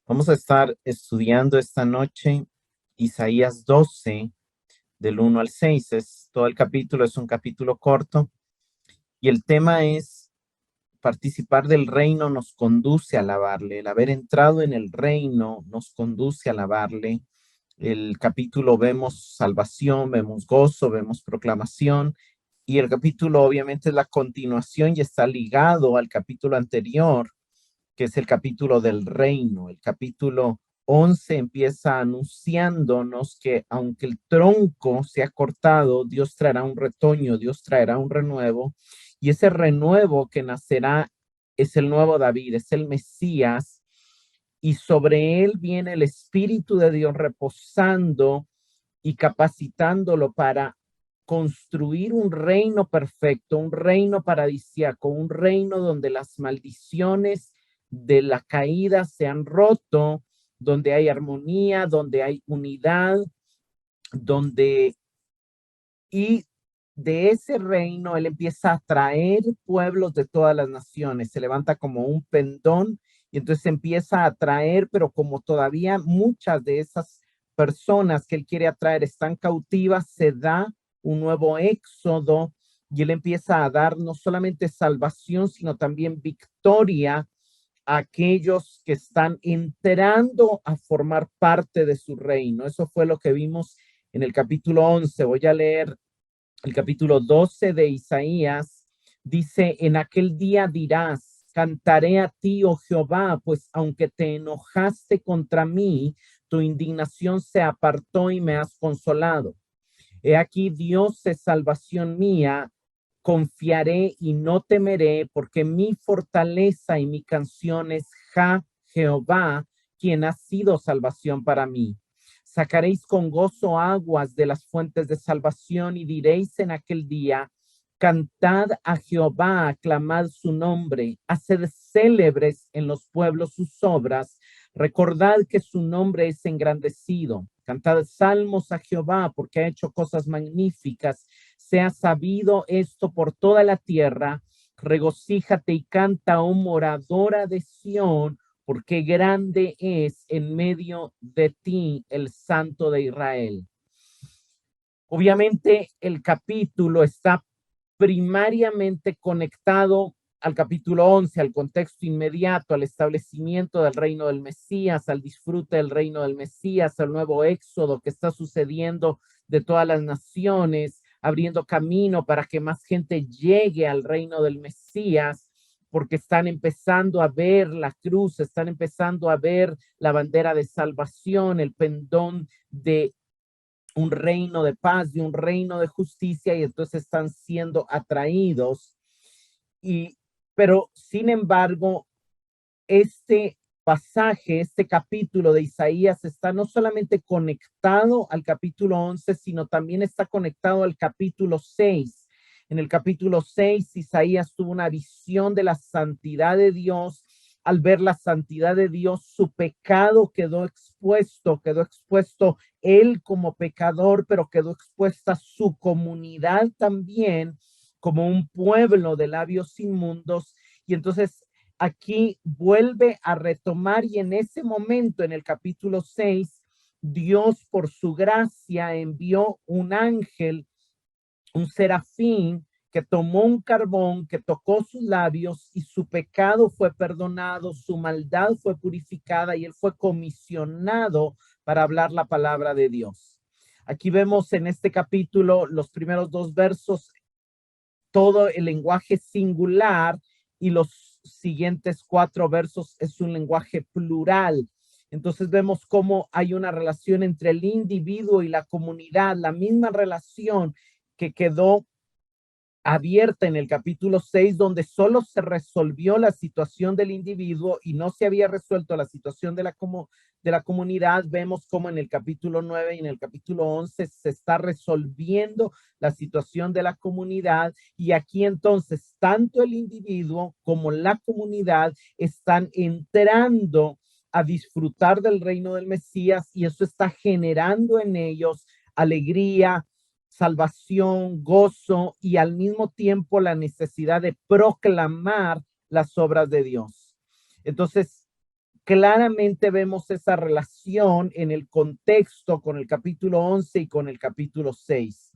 Vamos a estar estudiando esta noche Isaías 12, del 1 al 6. Todo el capítulo es un capítulo corto y el tema es participar del reino nos conduce a alabarle. El haber entrado en el reino nos conduce a alabarle. El capítulo vemos salvación, vemos gozo, vemos proclamación y el capítulo obviamente es la continuación y está ligado al capítulo anterior, que es el capítulo del reino. El capítulo 11 empieza anunciándonos que aunque el tronco se ha cortado, Dios traerá un retoño, Dios traerá un renuevo, y ese renuevo que nacerá es el nuevo David, es el Mesías, y sobre él viene el Espíritu de Dios reposando y capacitándolo para construir un reino perfecto, un reino paradisíaco, un reino donde las maldiciones de la caída se han roto, donde hay armonía, donde hay unidad, donde y de ese reino él empieza a traer pueblos de todas las naciones, se levanta como un pendón y entonces empieza a atraer, pero como todavía muchas de esas personas que él quiere atraer están cautivas, se da un nuevo éxodo y él empieza a dar no solamente salvación, sino también victoria a aquellos que están entrando a formar parte de su reino. Eso fue lo que vimos en el capítulo 11. Voy a leer el capítulo 12 de Isaías. Dice, en aquel día dirás, cantaré a ti, oh Jehová, pues aunque te enojaste contra mí, tu indignación se apartó y me has consolado. He aquí, Dios es salvación mía, confiaré y no temeré, porque mi fortaleza y mi canción es Jehová, quien ha sido salvación para mí. Sacaréis con gozo aguas de las fuentes de salvación y diréis en aquel día, cantad a Jehová, aclamad su nombre, haced célebres en los pueblos sus obras, recordad que su nombre es engrandecido. Cantad salmos a Jehová porque ha hecho cosas magníficas. Sea sabido esto por toda la tierra. Regocíjate y canta, oh moradora de Sión, porque grande es en medio de ti el Santo de Israel. Obviamente el capítulo está primariamente conectado al capítulo 11, al contexto inmediato, al establecimiento del reino del Mesías, al disfrute del reino del Mesías, al nuevo éxodo que está sucediendo de todas las naciones, abriendo camino para que más gente llegue al reino del Mesías, porque están empezando a ver la cruz, están empezando a ver la bandera de salvación, el pendón de un reino de paz, de un reino de justicia, y entonces están siendo atraídos. Y, pero sin embargo, este pasaje, este capítulo de Isaías está no solamente conectado al capítulo 11, sino también está conectado al capítulo 6. En el capítulo 6, Isaías tuvo una visión de la santidad de Dios. Al ver la santidad de Dios, su pecado quedó expuesto él como pecador, pero quedó expuesta su comunidad también como un pueblo de labios inmundos. Y entonces aquí vuelve a retomar y en ese momento, en el capítulo 6, Dios por su gracia envió un ángel, un serafín, que tomó un carbón, que tocó sus labios y su pecado fue perdonado, su maldad fue purificada y él fue comisionado para hablar la palabra de Dios. Aquí vemos en este capítulo los primeros dos versos, todo el lenguaje singular y los siguientes cuatro versos es un lenguaje plural. Entonces vemos cómo hay una relación entre el individuo y la comunidad, la misma relación que quedó abierta en el capítulo 6, donde solo se resolvió la situación del individuo y no se había resuelto la situación de la comunidad. Vemos como en el capítulo 9 y en el capítulo 11 se está resolviendo la situación de la comunidad, y aquí entonces tanto el individuo como la comunidad están entrando a disfrutar del reino del Mesías, y eso está generando en ellos alegría, salvación, gozo y al mismo tiempo la necesidad de proclamar las obras de Dios. Entonces, claramente vemos esa relación en el contexto con el capítulo 11 y con el capítulo 6.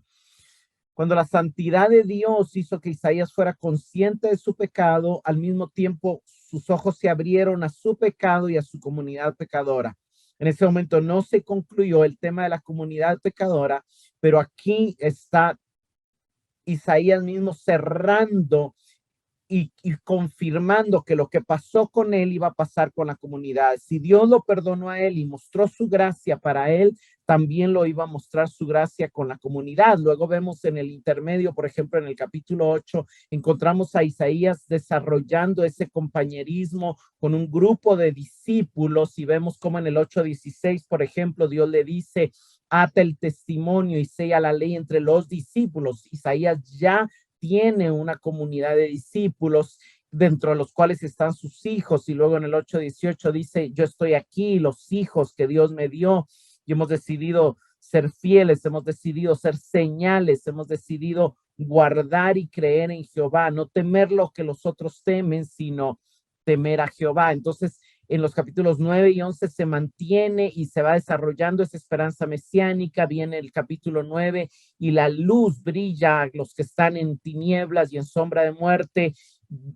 Cuando la santidad de Dios hizo que Isaías fuera consciente de su pecado, al mismo tiempo sus ojos se abrieron a su pecado y a su comunidad pecadora. En ese momento no se concluyó el tema de la comunidad pecadora, pero aquí está Isaías mismo cerrando y confirmando que lo que pasó con él iba a pasar con la comunidad. Si Dios lo perdonó a él y mostró su gracia para él, también lo iba a mostrar su gracia con la comunidad. Luego vemos en el intermedio, por ejemplo, en el capítulo 8, encontramos a Isaías desarrollando ese compañerismo con un grupo de discípulos y vemos como en el 8:16, por ejemplo, Dios le dice, ata el testimonio y sella la ley entre los discípulos. Isaías ya tiene una comunidad de discípulos dentro de los cuales están sus hijos y luego en el 8:18 dice, yo estoy aquí, los hijos que Dios me dio y hemos decidido ser fieles, hemos decidido ser señales, hemos decidido guardar y creer en Jehová, no temer lo que los otros temen, sino temer a Jehová. Entonces, en los capítulos 9 y 11 se mantiene y se va desarrollando esa esperanza mesiánica. Viene el capítulo 9 y la luz brilla a los que están en tinieblas y en sombra de muerte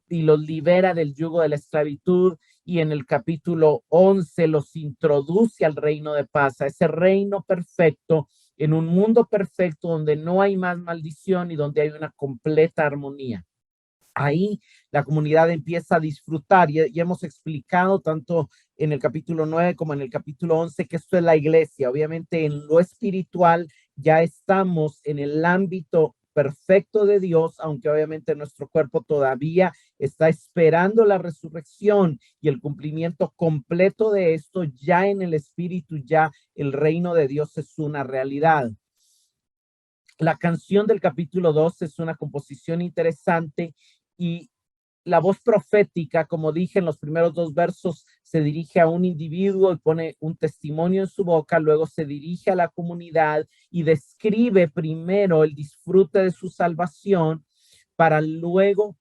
y los libera del yugo de la esclavitud. Y en el capítulo 11 los introduce al reino de paz, a ese reino perfecto, en un mundo perfecto donde no hay más maldición y donde hay una completa armonía. Ahí la comunidad empieza a disfrutar y hemos explicado tanto en el capítulo 9 como en el capítulo 11 que esto es la iglesia. Obviamente en lo espiritual ya estamos en el ámbito perfecto de Dios, aunque obviamente nuestro cuerpo todavía está esperando la resurrección y el cumplimiento completo de esto. Ya en el espíritu, ya el reino de Dios es una realidad. La canción del capítulo 2 es una composición interesante y la voz profética, como dije en los primeros dos versos, se dirige a un individuo y pone un testimonio en su boca, luego se dirige a la comunidad y describe primero el disfrute de su salvación para luego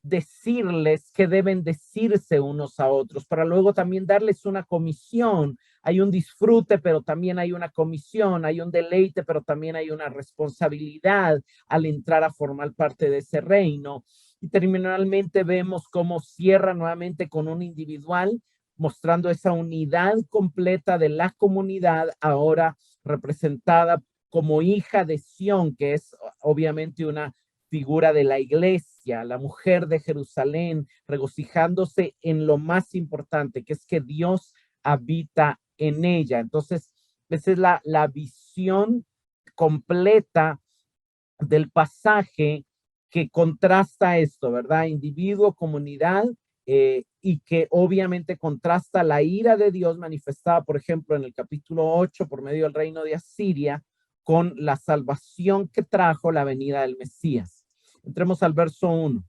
decirles que deben decirse unos a otros, para luego también darles una comisión. Hay un disfrute, pero también hay una comisión, hay un deleite, pero también hay una responsabilidad al entrar a formar parte de ese reino. Y terminalmente vemos cómo cierra nuevamente con un individual, mostrando esa unidad completa de la comunidad, ahora representada como hija de Sión, que es obviamente una figura de la iglesia, la mujer de Jerusalén, regocijándose en lo más importante, que es que Dios habita en ella. Entonces, esa es la visión completa del pasaje que contrasta esto, ¿verdad? Individuo, comunidad, y que obviamente contrasta la ira de Dios manifestada, por ejemplo, en el capítulo 8 por medio del reino de Asiria, con la salvación que trajo la venida del Mesías. Entremos al verso 1.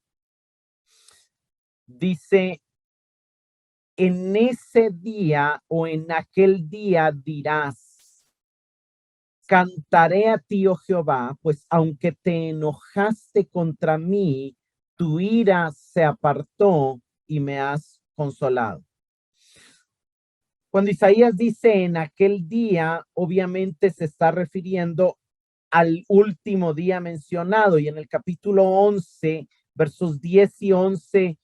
Dice, en ese día o en aquel día dirás, cantaré a ti, oh Jehová, pues aunque te enojaste contra mí, tu ira se apartó y me has consolado. Cuando Isaías dice en aquel día, obviamente se está refiriendo al último día mencionado, y en el capítulo 11, versos 10 y 11,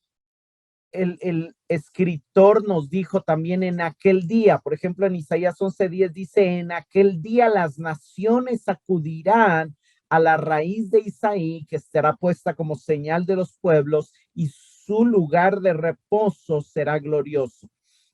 el escritor nos dijo también en aquel día, por ejemplo, en Isaías 11:10 dice, en aquel día las naciones acudirán a la raíz de Isaí, que será puesta como señal de los pueblos, y su lugar de reposo será glorioso.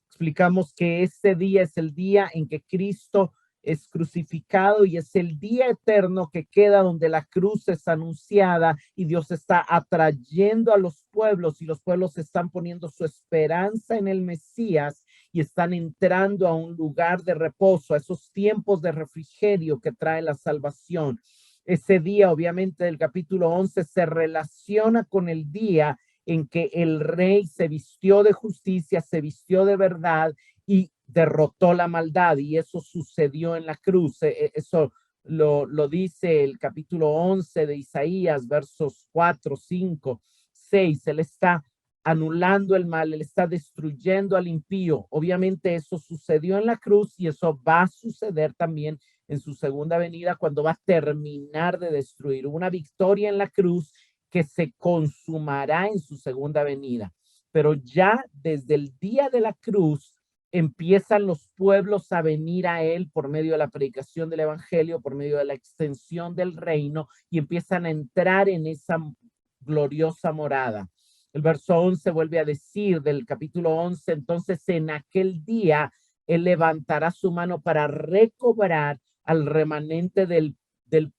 Explicamos que este día es el día en que Cristo es crucificado y es el día eterno que queda donde la cruz es anunciada y Dios está atrayendo a los pueblos y los pueblos están poniendo su esperanza en el Mesías y están entrando a un lugar de reposo, a esos tiempos de refrigerio que trae la salvación. Ese día, obviamente, del capítulo 11 se relaciona con el día en que el rey se vistió de justicia, se vistió de verdad y derrotó la maldad, y eso sucedió en la cruz. Eso lo dice el capítulo 11 de Isaías, versos 4, 5, 6. Él está anulando el mal, Él está destruyendo al impío. Obviamente eso sucedió en la cruz y eso va a suceder también en su segunda venida cuando va a terminar de destruir. Una victoria en la cruz que se consumará en su segunda venida. Pero ya desde el día de la cruz empiezan los pueblos a venir a Él por medio de la predicación del evangelio, por medio de la extensión del reino y empiezan a entrar en esa gloriosa morada. El verso 11 vuelve a decir del capítulo 11, entonces en aquel día Él levantará su mano para recobrar al remanente del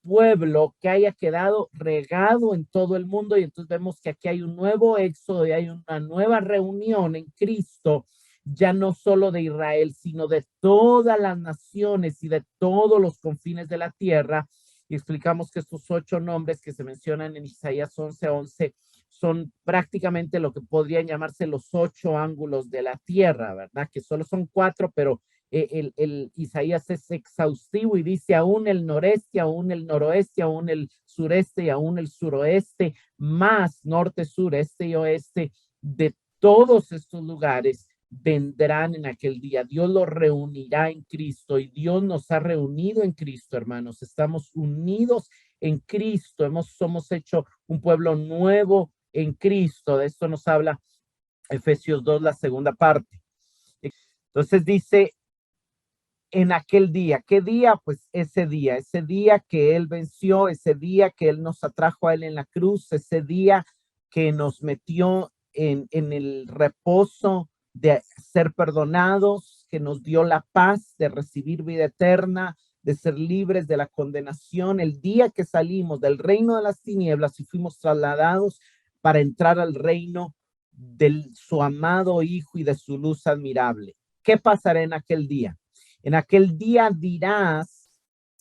pueblo que haya quedado regado en todo el mundo. Y entonces vemos que aquí hay un nuevo éxodo y hay una nueva reunión en Cristo, ya no solo de Israel, sino de todas las naciones y de todos los confines de la tierra. Y explicamos que estos 8 nombres que se mencionan en Isaías 11:11 son prácticamente lo que podrían llamarse los 8 ángulos de la tierra, ¿verdad? Que solo son 4, pero el Isaías es exhaustivo y dice aún el noreste, aún el noroeste, aún el sureste y aún el suroeste, más norte, sur, este y oeste, de todos estos lugares vendrán en aquel día. Dios los reunirá en Cristo y Dios nos ha reunido en Cristo, hermanos. Estamos unidos en Cristo. Somos hecho un pueblo nuevo en Cristo. De esto nos habla Efesios 2, la segunda parte. Entonces dice, en aquel día, ¿qué día? Pues ese día que Él venció, ese día que Él nos atrajo a Él en la cruz, ese día que nos metió en el reposo de ser perdonados, que nos dio la paz de recibir vida eterna, de ser libres de la condenación, el día que salimos del reino de las tinieblas y fuimos trasladados para entrar al reino de su amado Hijo y de su luz admirable. ¿Qué pasará en aquel día? En aquel día dirás,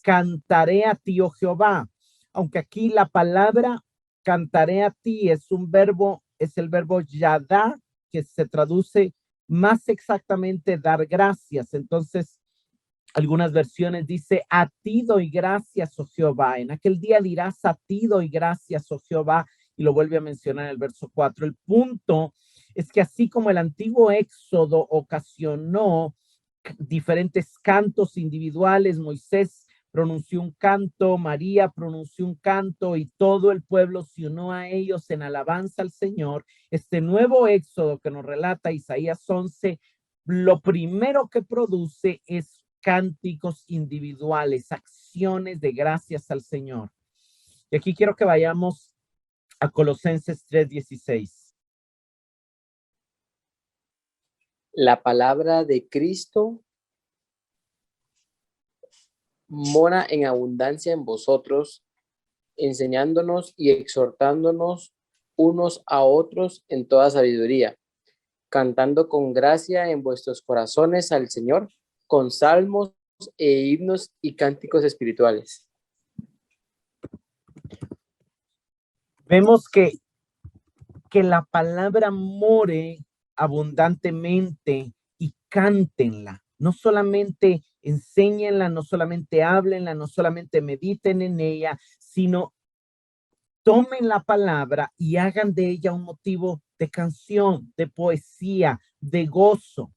cantaré a ti, oh Jehová. Aunque aquí la palabra cantaré a ti es el verbo yadá, que se traduce más exactamente dar gracias. Entonces, algunas versiones dice, a ti doy gracias, oh Jehová. En aquel día dirás, a ti doy gracias, oh Jehová. Y lo vuelve a mencionar en el verso 4. El punto es que así como el antiguo éxodo ocasionó diferentes cantos individuales, Moisés pronunció un canto, María pronunció un canto y todo el pueblo se unió a ellos en alabanza al Señor. Este nuevo éxodo que nos relata Isaías 11, lo primero que produce es cánticos individuales, acciones de gracias al Señor. Y aquí quiero que vayamos a Colosenses 3:16. La palabra de Cristo mora en abundancia en vosotros, enseñándonos y exhortándonos unos a otros en toda sabiduría, cantando con gracia en vuestros corazones al Señor, con salmos e himnos y cánticos espirituales. Vemos que la palabra more abundantemente y cántenla. No solamente enséñenla, no solamente háblenla, no solamente mediten en ella, sino tomen la palabra y hagan de ella un motivo de canción, de poesía, de gozo.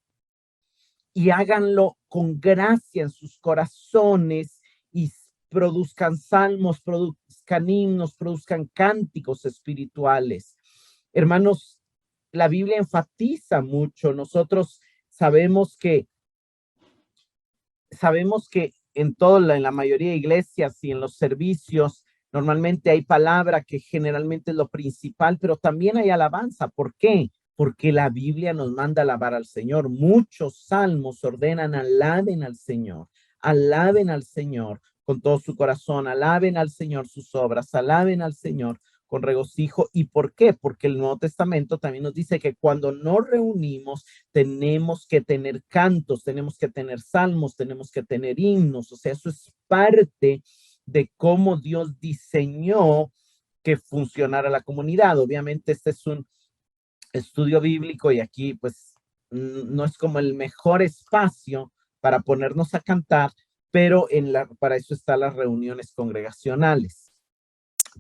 Y háganlo con gracia en sus corazones y produzcan salmos, produzcan himnos, produzcan cánticos espirituales. Hermanos, la Biblia enfatiza mucho. Nosotros sabemos que en la mayoría de iglesias y en los servicios, normalmente hay palabra que generalmente es lo principal, pero también hay alabanza. ¿Por qué? Porque la Biblia nos manda alabar al Señor. Muchos salmos ordenan, alaben al Señor con todo su corazón, alaben al Señor sus obras, alaben al Señor con regocijo. ¿Y por qué? Porque el Nuevo Testamento también nos dice que cuando nos reunimos tenemos que tener cantos, tenemos que tener salmos, tenemos que tener himnos. O sea, eso es parte de cómo Dios diseñó que funcionara la comunidad. Obviamente este es un estudio bíblico y aquí pues no es como el mejor espacio para ponernos a cantar, pero para eso están las reuniones congregacionales.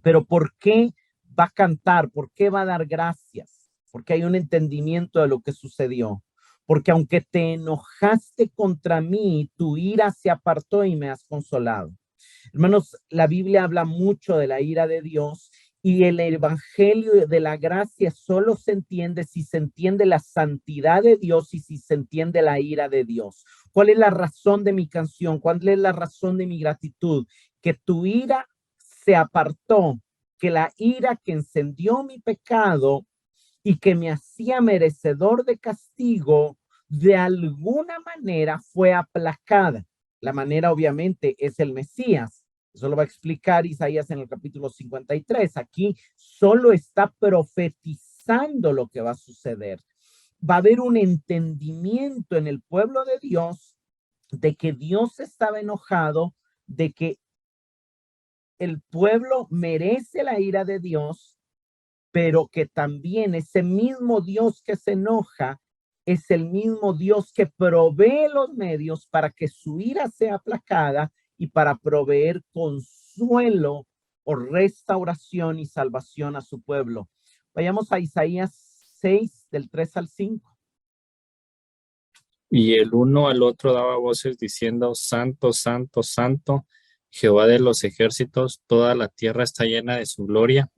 Pero ¿por qué va a cantar? ¿Por qué va a dar gracias? porque hay un entendimiento de lo que sucedió. Porque aunque te enojaste contra mí, tu ira se apartó y me has consolado. Hermanos, la Biblia habla mucho de la ira de Dios y el evangelio de la gracia solo se entiende si se entiende la santidad de Dios y si se entiende la ira de Dios. ¿Cuál es la razón de mi canción? ¿Cuál es la razón de mi gratitud? Que tu ira se apartó, que la ira que encendió mi pecado y que me hacía merecedor de castigo, de alguna manera fue aplacada. La manera obviamente es el Mesías. Eso lo va a explicar Isaías en el capítulo 53. Aquí solo está profetizando lo que va a suceder. Va a haber un entendimiento en el pueblo de Dios de que Dios estaba enojado, de que el pueblo merece la ira de Dios, pero que también ese mismo Dios que se enoja es el mismo Dios que provee los medios para que su ira sea aplacada y para proveer consuelo o restauración y salvación a su pueblo. Vayamos a Isaías 6, del 3 al 5. Y el uno al otro daba voces diciendo, Santo, Santo, Santo, Jehová de los ejércitos, toda la tierra está llena de su gloria.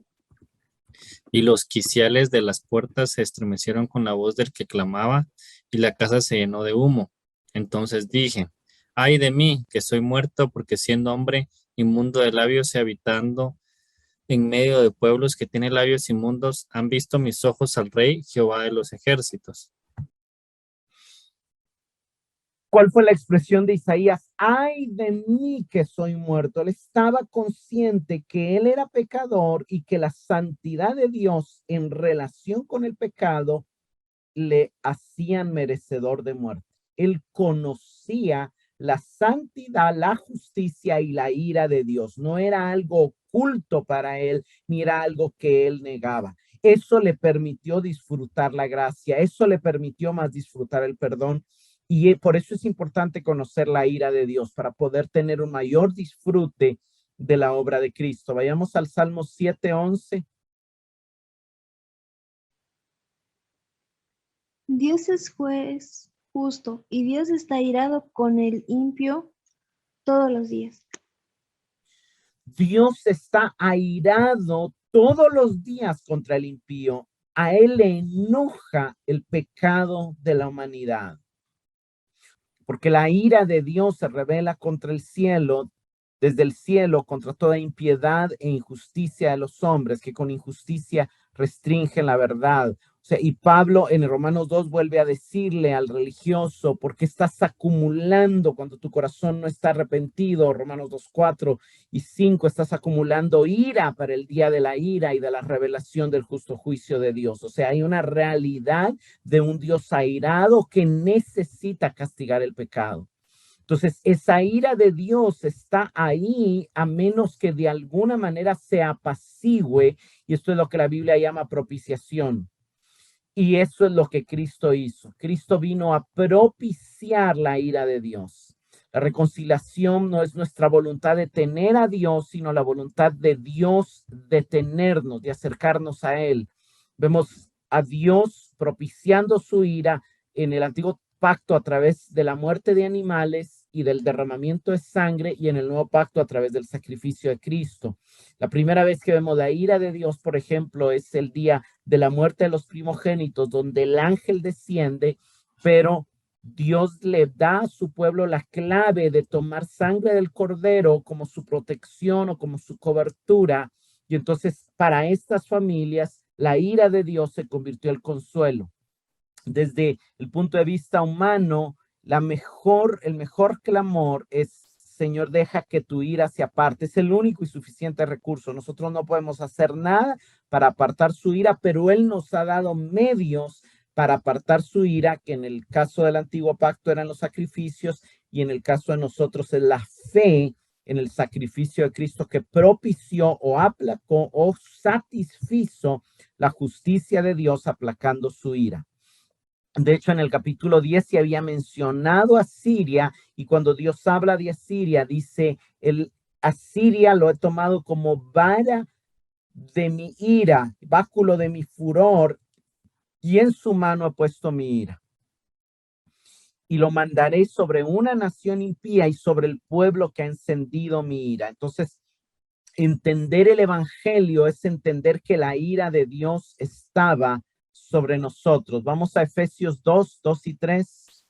Y los quiciales de las puertas se estremecieron con la voz del que clamaba, y la casa se llenó de humo. Entonces dije, ay de mí, que soy muerto, porque siendo hombre inmundo de labios y habitando en medio de pueblos que tienen labios inmundos, han visto mis ojos al Rey, Jehová de los ejércitos. ¿Cuál fue la expresión de Isaías? Ay de mí que soy muerto. Él estaba consciente que él era pecador y que la santidad de Dios en relación con el pecado le hacían merecedor de muerte. Él conocía la santidad, la justicia y la ira de Dios. No era algo oculto para él, ni era algo que él negaba. Eso le permitió disfrutar la gracia, eso le permitió más disfrutar el perdón. Y por eso es importante conocer la ira de Dios, para poder tener un mayor disfrute de la obra de Cristo. Vayamos al Salmo 7:11. Dios es juez justo y Dios está airado con el impío todos los días. Dios está airado todos los días contra el impío. A él le enoja el pecado de la humanidad, porque la ira de Dios se revela contra el cielo, desde el cielo, contra toda impiedad e injusticia de los hombres, que con injusticia restringen la verdad. O sea, y Pablo en Romanos 2 vuelve a decirle al religioso, ¿por qué estás acumulando cuando tu corazón no está arrepentido? Romanos 2, 4 y 5, estás acumulando ira para el día de la ira y de la revelación del justo juicio de Dios. O sea, hay una realidad de un Dios airado que necesita castigar el pecado. Entonces, esa ira de Dios está ahí a menos que de alguna manera se apacigüe, y esto es lo que la Biblia llama propiciación. Y eso es lo que Cristo hizo. Cristo vino a propiciar la ira de Dios. La reconciliación no es nuestra voluntad de tener a Dios, sino la voluntad de Dios de tenernos, de acercarnos a Él. Vemos a Dios propiciando su ira en el antiguo pacto a través de la muerte de animales y del derramamiento de sangre, y en el nuevo pacto a través del sacrificio de Cristo. La primera vez que vemos la ira de Dios, por ejemplo, es el día de la muerte de los primogénitos, donde el ángel desciende, pero Dios le da a su pueblo la clave de tomar sangre del cordero como su protección o como su cobertura. Y entonces para estas familias la ira de Dios se convirtió en consuelo. Desde el punto de vista humano, el mejor clamor es: Señor, deja que tu ira se aparte. Es el único y suficiente recurso. Nosotros no podemos hacer nada para apartar su ira, pero Él nos ha dado medios para apartar su ira, que en el caso del antiguo pacto eran los sacrificios, y en el caso de nosotros es la fe en el sacrificio de Cristo, que propició o aplacó o satisfizo la justicia de Dios, aplacando su ira. De hecho, en el capítulo 10 se había mencionado a Siria, y cuando Dios habla de Asiria, dice, a Siria lo he tomado como vara de mi ira, báculo de mi furor, y en su mano he puesto mi ira. Y lo mandaré sobre una nación impía y sobre el pueblo que ha encendido mi ira. Entonces, entender el evangelio es entender que la ira de Dios estaba sobre nosotros. Vamos a Efesios 2 y 3.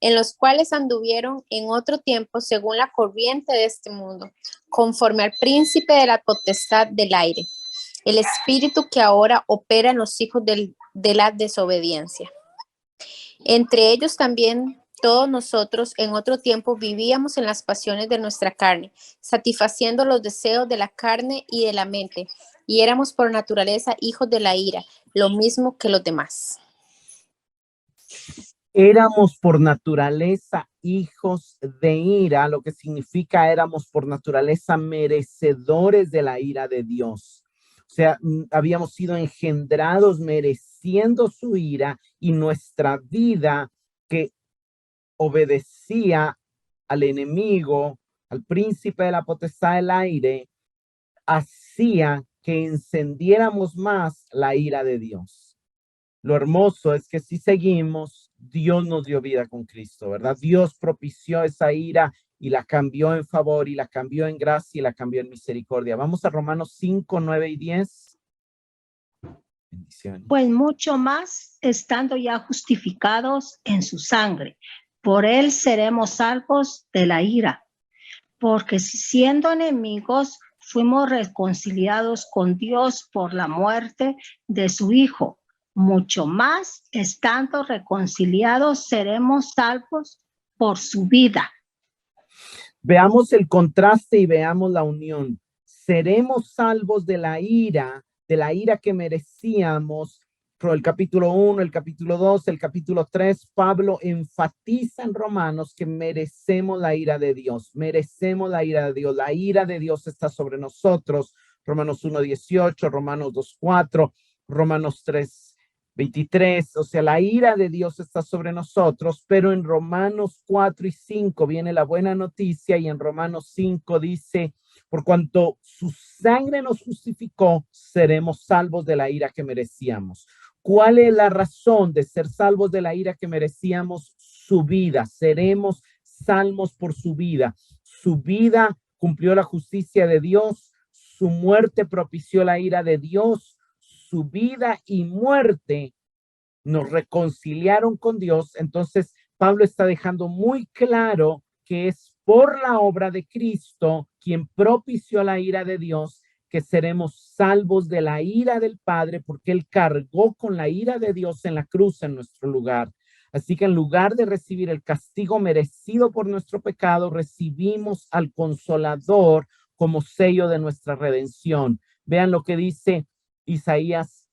En los cuales anduvieron en otro tiempo según la corriente de este mundo, conforme al príncipe de la potestad del aire, el espíritu que ahora opera en los hijos de la desobediencia. Entre ellos también todos nosotros en otro tiempo vivíamos en las pasiones de nuestra carne, satisfaciendo los deseos de la carne y de la mente, y éramos por naturaleza hijos de la ira, lo mismo que los demás. Éramos por naturaleza hijos de ira, lo que significa éramos por naturaleza merecedores de la ira de Dios. O sea, habíamos sido engendrados mereciendo su ira, y nuestra vida que obedecía al enemigo, al príncipe de la potestad del aire, hacía que encendiéramos más la ira de Dios. Lo hermoso es que si seguimos, Dios nos dio vida con Cristo, ¿verdad? Dios propició esa ira y la cambió en favor, y la cambió en gracia, y la cambió en misericordia. Vamos a Romanos 5, 9 y 10. Bendiciones. Pues mucho más, estando ya justificados en su sangre, por él seremos salvos de la ira. Porque siendo enemigos, fuimos reconciliados con Dios por la muerte de su Hijo. Mucho más, estando reconciliados, seremos salvos por su vida. Veamos el contraste y veamos la unión. Seremos salvos de la ira que merecíamos. Por el capítulo 1, el capítulo 2, el capítulo 3, Pablo enfatiza en Romanos que merecemos la ira de Dios. Merecemos la ira de Dios. La ira de Dios está sobre nosotros. Romanos 1, 18, Romanos 2, 4, Romanos 3, 23, o sea, la ira de Dios está sobre nosotros, pero en Romanos 4 y 5 viene la buena noticia, y en Romanos 5 dice, por cuanto su sangre nos justificó, seremos salvos de la ira que merecíamos. ¿Cuál es la razón de ser salvos de la ira que merecíamos? Su vida. Seremos salvos por su vida. Su vida cumplió la justicia de Dios. Su muerte propició la ira de Dios. Su vida y muerte nos reconciliaron con Dios. Entonces, Pablo está dejando muy claro que es por la obra de Cristo, quien propició la ira de Dios, que seremos salvos de la ira del Padre, porque él cargó con la ira de Dios en la cruz en nuestro lugar. Así que en lugar de recibir el castigo merecido por nuestro pecado, recibimos al Consolador como sello de nuestra redención. Vean lo que dice Isaías,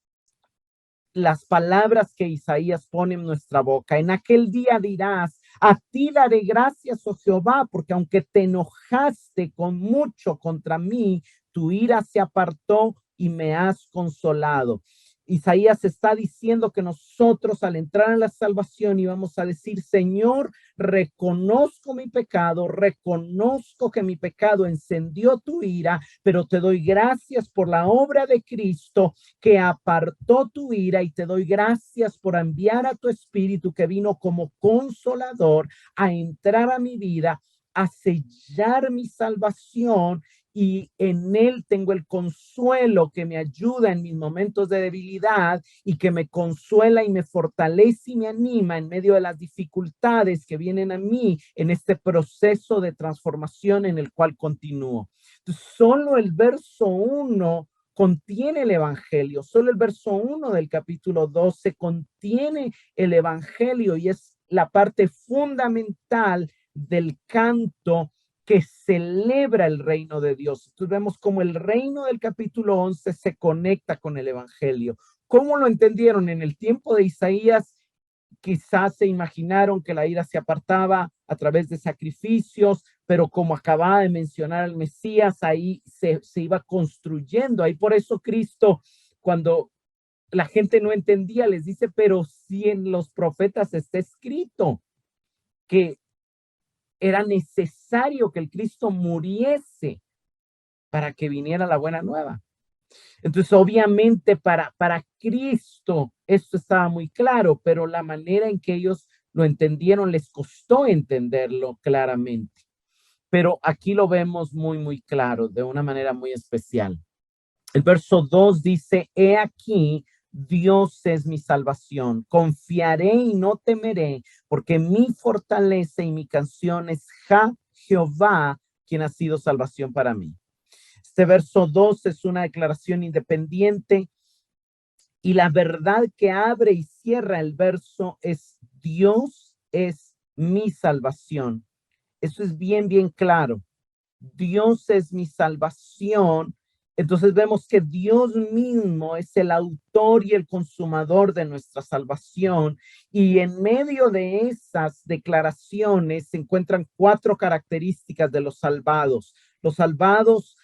las palabras que Isaías pone en nuestra boca. En aquel día dirás, a ti daré gracias, oh Jehová, porque aunque te enojaste con mucho contra mí, tu ira se apartó y me has consolado. Isaías está diciendo que nosotros al entrar en la salvación íbamos a decir, Señor, reconozco mi pecado, reconozco que mi pecado encendió tu ira, pero te doy gracias por la obra de Cristo que apartó tu ira, y te doy gracias por enviar a tu Espíritu que vino como consolador a entrar a mi vida, a sellar mi salvación, y en él tengo el consuelo que me ayuda en mis momentos de debilidad y que me consuela y me fortalece y me anima en medio de las dificultades que vienen a mí en este proceso de transformación en el cual continúo. Entonces, solo el verso 1 contiene el evangelio, solo el verso 1 del capítulo 12 contiene el evangelio, y es la parte fundamental del canto que celebra el reino de Dios. Entonces vemos cómo el reino del capítulo 11 se conecta con el evangelio. ¿Cómo lo entendieron? En el tiempo de Isaías, quizás se imaginaron que la ira se apartaba a través de sacrificios, pero como acababa de mencionar el Mesías, ahí se iba construyendo. Ahí por eso Cristo, cuando la gente no entendía, les dice, pero si en los profetas está escrito que era necesario que el Cristo muriese para que viniera la buena nueva. Entonces, obviamente, para Cristo esto estaba muy claro, pero la manera en que ellos lo entendieron les costó entenderlo claramente. Pero aquí lo vemos muy, muy claro, de una manera muy especial. El verso 2 dice, he aquí, Dios es mi salvación, confiaré y no temeré, porque mi fortaleza y mi canción es Jehová, quien ha sido salvación para mí. Este verso 2 es una declaración independiente y la verdad que abre y cierra el verso es Dios es mi salvación. Eso es bien, bien claro. Dios es mi salvación. Entonces vemos que Dios mismo es el autor y el consumador de nuestra salvación. Y en medio de esas declaraciones se encuentran 4 características de los salvados. Los salvados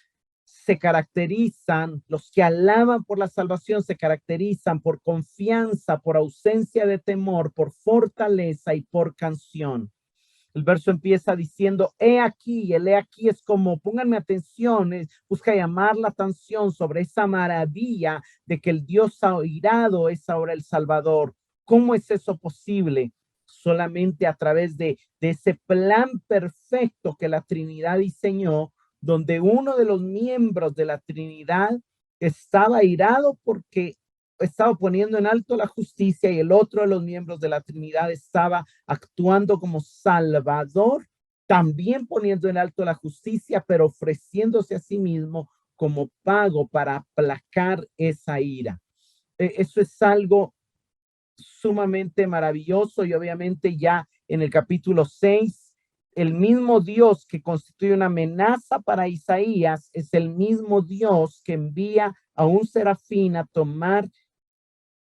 se caracterizan, los que alaban por la salvación se caracterizan por confianza, por ausencia de temor, por fortaleza y por canción. El verso empieza diciendo, he aquí, y el he aquí es como, pónganme atención, busca llamar la atención sobre esa maravilla de que el Dios airado es ahora el Salvador. ¿Cómo es eso posible? Solamente a través de ese plan perfecto que la Trinidad diseñó, donde uno de los miembros de la Trinidad estaba airado porque estaba poniendo en alto la justicia y el otro de los miembros de la Trinidad estaba actuando como salvador, también poniendo en alto la justicia, pero ofreciéndose a sí mismo como pago para aplacar esa ira. Eso es algo sumamente maravilloso y obviamente ya en el capítulo 6, el mismo Dios que constituye una amenaza para Isaías es el mismo Dios que envía a un serafín a tomar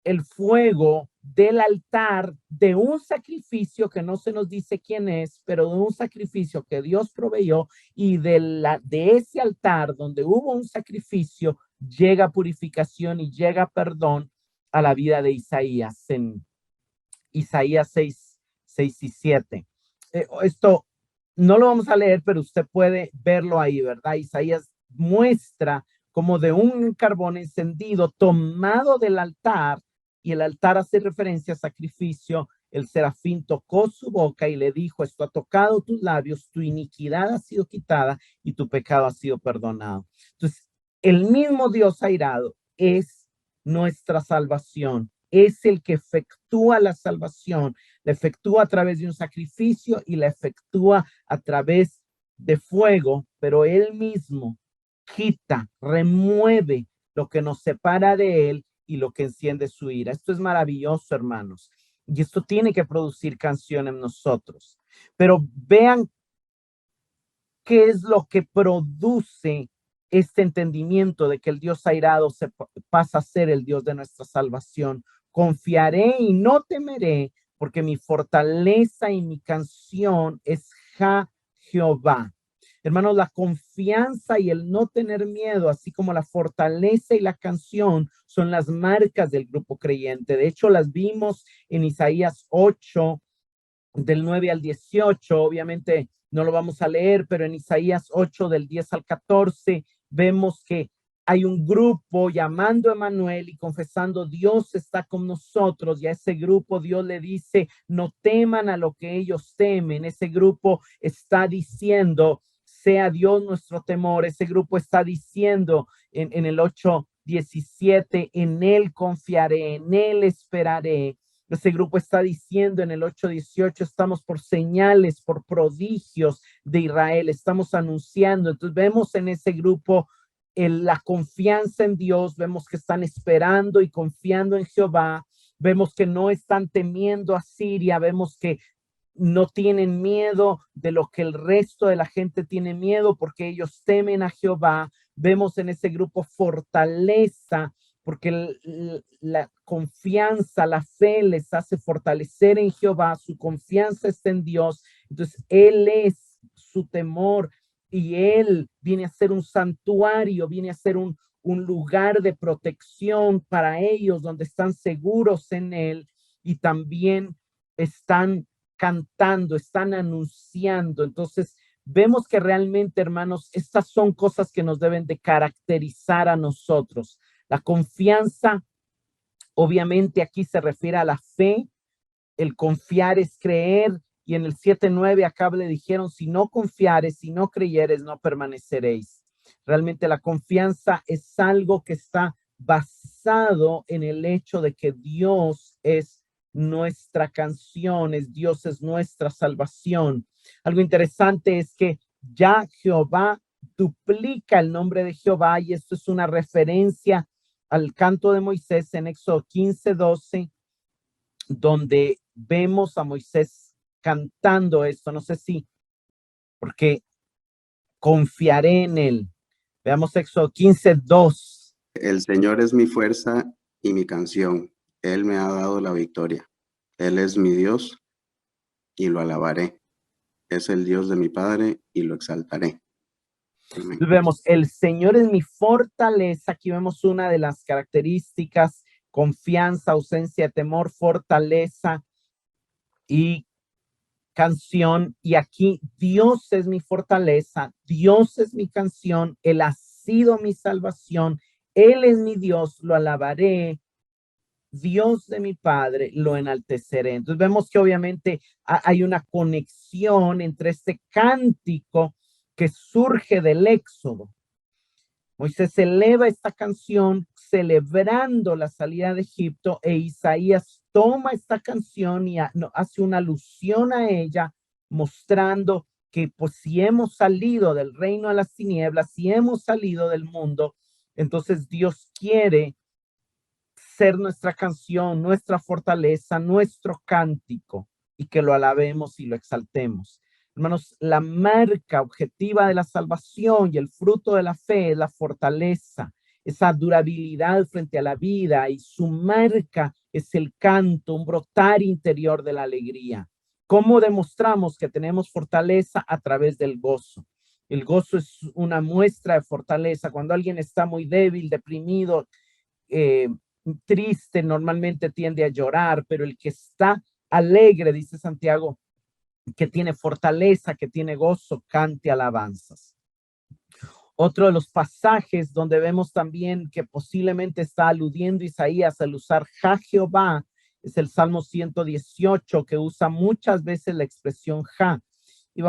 el fuego del altar de un sacrificio que no se nos dice quién es, pero de un sacrificio que Dios proveyó y de ese altar donde hubo un sacrificio llega purificación y llega perdón a la vida de Isaías en Isaías 6 y 7. Esto no lo vamos a leer, pero usted puede verlo ahí, ¿verdad? Isaías muestra como de un carbón encendido tomado del altar, y el altar hace referencia a sacrificio. El serafín tocó su boca y le dijo, esto ha tocado tus labios, tu iniquidad ha sido quitada y tu pecado ha sido perdonado. Entonces, el mismo Dios airado es nuestra salvación, es el que efectúa la salvación, la efectúa a través de un sacrificio y la efectúa a través de fuego, pero él mismo quita, remueve lo que nos separa de él y lo que enciende su ira. Esto es maravilloso, hermanos, y esto tiene que producir canción en nosotros. Pero vean qué es lo que produce este entendimiento de que el Dios airado se pasa a ser el Dios de nuestra salvación. Confiaré y no temeré, porque mi fortaleza y mi canción es Jehová. Hermanos, la confianza y el no tener miedo, así como la fortaleza y la canción, son las marcas del grupo creyente. De hecho, las vimos en Isaías 8, del 9 al 18. Obviamente no lo vamos a leer, pero en Isaías 8, del 10 al 14, vemos que hay un grupo llamando a Emmanuel y confesando, Dios está con nosotros, y a ese grupo Dios le dice, no teman a lo que ellos temen. Ese grupo está diciendo, sea Dios nuestro temor. Ese grupo está diciendo en el 8:17, en él confiaré, en él esperaré. Ese grupo está diciendo en el 8:18, estamos por señales, por prodigios de Israel, estamos anunciando. Entonces vemos en ese grupo la confianza en Dios, vemos que están esperando y confiando en Jehová, vemos que no están temiendo a Siria, vemos que no tienen miedo de lo que el resto de la gente tiene miedo, porque ellos temen a Jehová. Vemos en ese grupo fortaleza, porque la confianza, la fe les hace fortalecer en Jehová, su confianza está en Dios. Entonces, Él es su temor y Él viene a ser un santuario, viene a ser un lugar de protección para ellos, donde están seguros en Él y también están cantando, están anunciando. Entonces, vemos que realmente, hermanos, estas son cosas que nos deben de caracterizar a nosotros. La confianza, obviamente aquí se refiere a la fe. El confiar es creer. Y en el 7:9 acá le dijeron, si no confiares, si no creyeres, no permaneceréis. Realmente la confianza es algo que está basado en el hecho de que Dios es nuestra canción, Dios es nuestra salvación. Algo interesante es que ya Jehová duplica el nombre de Jehová, y esto es una referencia al canto de Moisés en Éxodo 15:12, donde vemos a Moisés cantando esto. No sé si, porque confiaré en él. Veamos Éxodo 15:2. El Señor es mi fuerza y mi canción. Él me ha dado la victoria. Él es mi Dios y lo alabaré. Es el Dios de mi Padre y lo exaltaré. Amén. Vemos, el Señor es mi fortaleza. Aquí vemos una de las características: confianza, ausencia de temor, fortaleza y canción. Y aquí Dios es mi fortaleza, Dios es mi canción, Él ha sido mi salvación, Él es mi Dios, lo alabaré, Dios de mi Padre, lo enalteceré. Entonces vemos que obviamente hay una conexión entre este cántico que surge del Éxodo. Moisés eleva esta canción celebrando la salida de Egipto, e Isaías toma esta canción y hace una alusión a ella, mostrando que pues si hemos salido del reino de las tinieblas, si hemos salido del mundo, entonces Dios quiere ser nuestra canción, nuestra fortaleza, nuestro cántico, y que lo alabemos y lo exaltemos. Hermanos, la marca objetiva de la salvación y el fruto de la fe es la fortaleza, esa durabilidad frente a la vida, y su marca es el canto, un brotar interior de la alegría. ¿Cómo demostramos que tenemos fortaleza? A través del gozo. El gozo es una muestra de fortaleza. Cuando alguien está muy débil, deprimido, triste, normalmente tiende a llorar, pero el que está alegre, dice Santiago, que tiene fortaleza, que tiene gozo, cante alabanzas. Otro de los pasajes donde vemos también que posiblemente está aludiendo Isaías al usar Ja Jehová es el Salmo 118, que usa muchas veces la expresión Ja. Y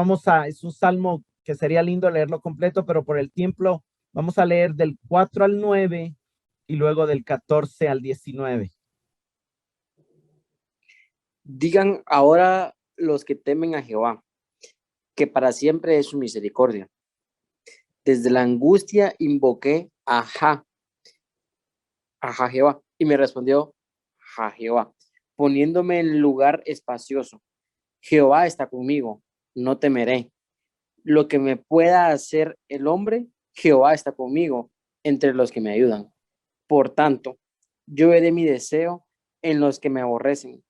es un salmo que sería lindo leerlo completo, pero por el tiempo vamos a leer del 4 al 9 y luego del 14 al 19. Digan ahora los que temen a Jehová, que para siempre es su misericordia. Desde la angustia invoqué a Jehová, y me respondió Jehová, poniéndome en lugar espacioso. Jehová está conmigo, no temeré. Lo que me pueda hacer el hombre, Jehová está conmigo, entre los que me ayudan. Por tanto, yo veré mi deseo en los que me aborrecen.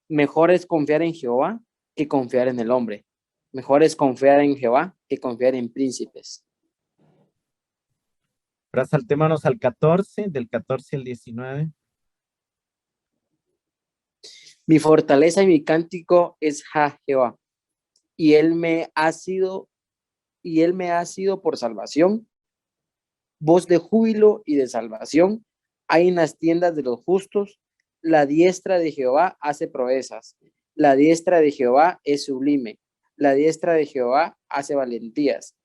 Mejor es confiar en Jehová que confiar en el hombre. Mejor es confiar en Jehová que confiar en príncipes. Ahora saltémonos al 14, del 14 al 19. Mi fortaleza y mi cántico es Jehová, y él me ha sido por salvación. Voz de júbilo y de salvación hay en las tiendas de los justos. La diestra de Jehová hace proezas. La diestra de Jehová es sublime. La diestra de Jehová hace valentías.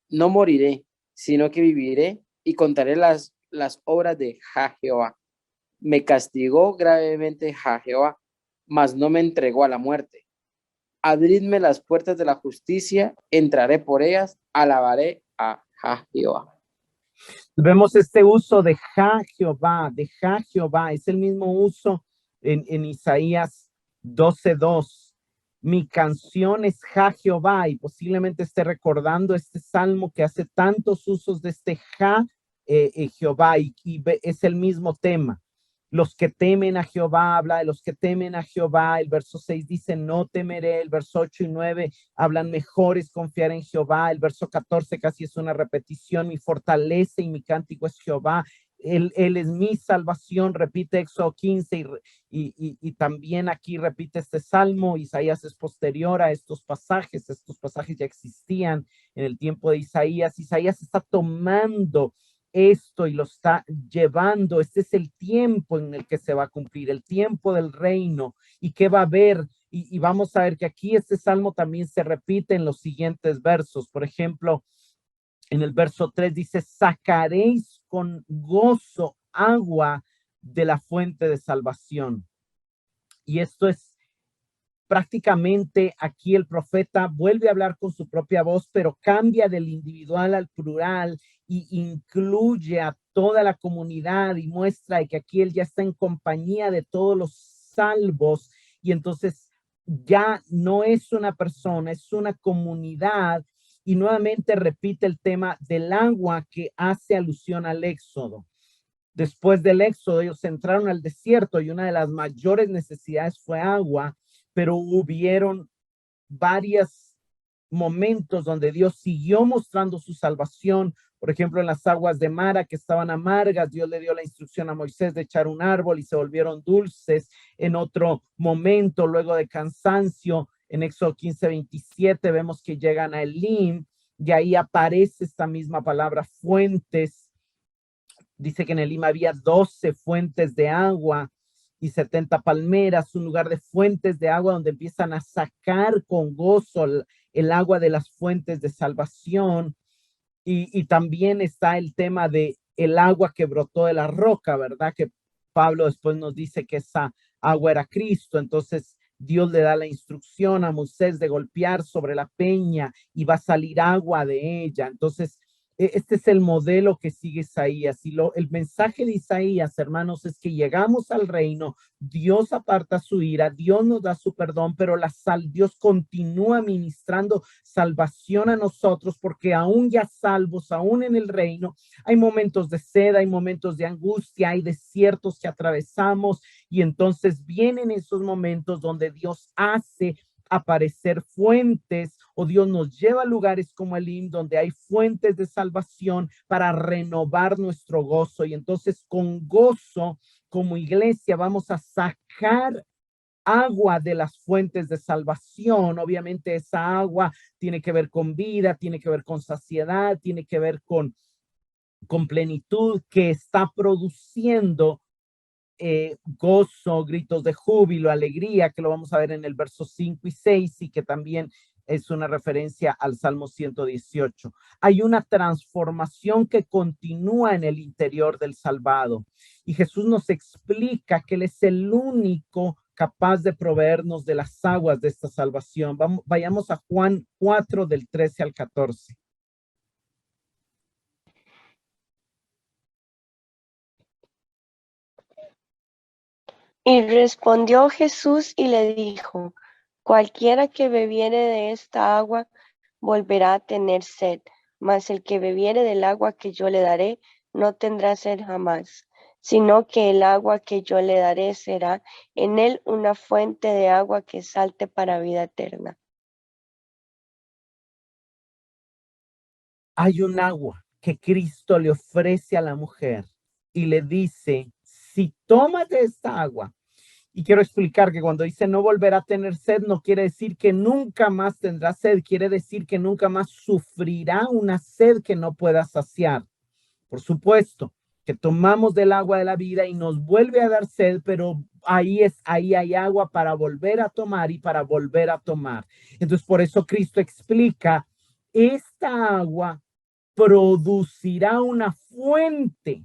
No moriré, sino que viviré y contaré las obras de Jehová. Me castigó gravemente Jehová, mas no me entregó a la muerte. Abridme las puertas de la justicia, entraré por ellas, alabaré a Jehová. Vemos este uso de Jehová, es el mismo uso en Isaías 12:2. Mi canción es Jehová, y posiblemente esté recordando este salmo que hace tantos usos de este Jehová, y es el mismo tema. Los que temen a Jehová, habla de los que temen a Jehová. El verso 6 dice, no temeré. El verso 8 y 9 hablan, mejor es confiar en Jehová. El verso 14 casi es una repetición, mi fortaleza y mi cántico es Jehová. Él es mi salvación, repite Éxodo 15 y también aquí repite este salmo. Isaías es posterior a estos pasajes ya existían en el tiempo de Isaías. Isaías está tomando esto y lo está llevando. Este es el tiempo en el que se va a cumplir, el tiempo del reino y que va a haber. Y vamos a ver que aquí este salmo también se repite en los siguientes versos. Por ejemplo, en el verso 3 dice, sacaréis con gozo agua de la fuente de salvación. Y esto es prácticamente aquí el profeta vuelve a hablar con su propia voz, pero cambia del individual al plural y incluye a toda la comunidad y muestra que aquí él ya está en compañía de todos los salvos y entonces ya no es una persona, es una comunidad. Y nuevamente repite el tema del agua que hace alusión al Éxodo. Después del Éxodo, ellos entraron al desierto y una de las mayores necesidades fue agua, pero hubieron varios momentos donde Dios siguió mostrando su salvación. Por ejemplo, en las aguas de Mara que estaban amargas, Dios le dio la instrucción a Moisés de echar un árbol y se volvieron dulces. En otro momento, luego de cansancio, en Éxodo 15:27 vemos que llegan a Elim y ahí aparece esta misma palabra, fuentes. Dice que en Elim había 12 fuentes de agua y 70 palmeras, un lugar de fuentes de agua donde empiezan a sacar con gozo el agua de las fuentes de salvación. Y también está el tema de el agua que brotó de la roca, ¿verdad? Que Pablo después nos dice que esa agua era Cristo. Entonces Dios le da la instrucción a Moisés de golpear sobre la peña y va a salir agua de ella. Entonces, este es el modelo que sigue Isaías. Y el mensaje de Isaías, hermanos, es que llegamos al reino, Dios aparta su ira, Dios nos da su perdón, pero Dios continúa ministrando salvación a nosotros, porque aún ya salvos, aún en el reino, hay momentos de sed, hay momentos de angustia, hay desiertos que atravesamos, y entonces vienen esos momentos donde Dios hace aparecer fuentes, o Dios nos lleva a lugares como Elim, donde hay fuentes de salvación para renovar nuestro gozo. Y entonces con gozo, como iglesia, vamos a sacar agua de las fuentes de salvación. Obviamente esa agua tiene que ver con vida, tiene que ver con saciedad, tiene que ver con plenitud que está produciendo gozo, gritos de júbilo, alegría, que lo vamos a ver en el verso 5 y 6 y que también es una referencia al Salmo 118. Hay una transformación que continúa en el interior del salvado y Jesús nos explica que Él es el único capaz de proveernos de las aguas de esta salvación. Vayamos a Juan 4 del 13 al 14. Y respondió Jesús y le dijo, cualquiera que bebiere de esta agua volverá a tener sed, mas el que bebiere del agua que yo le daré no tendrá sed jamás, sino que el agua que yo le daré será en él una fuente de agua que salte para vida eterna. Hay un agua que Cristo le ofrece a la mujer y le dice, si tomas de esta agua, y quiero explicar que cuando dice no volverá a tener sed, no quiere decir que nunca más tendrá sed, quiere decir que nunca más sufrirá una sed que no pueda saciar. Por supuesto que tomamos del agua de la vida y nos vuelve a dar sed, pero ahí hay agua para volver a tomar y para volver a tomar. Entonces, por eso Cristo explica, esta agua producirá una fuente